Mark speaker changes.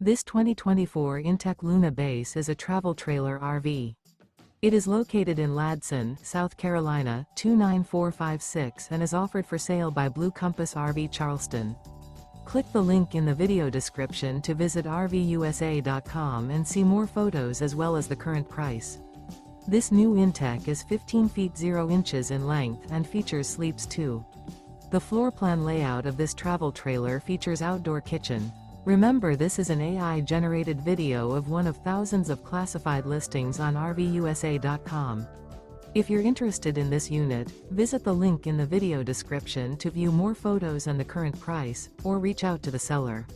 Speaker 1: This 2024 inTech Luna Base is a travel trailer RV. It is located in Ladson, South Carolina, 29456 and is offered for sale by Blue Compass RV Charleston. Click the link in the video description to visit RVUSA.com and see more photos as well as the current price. This new inTech is 15 feet 0 inches in length and features sleeps 2. The floor plan layout of this travel trailer features outdoor kitchen. Remember, this is an AI-generated video of one of thousands of classified listings on RVUSA.com. If you're interested in this unit, visit the link in the video description to view more photos and the current price, or reach out to the seller.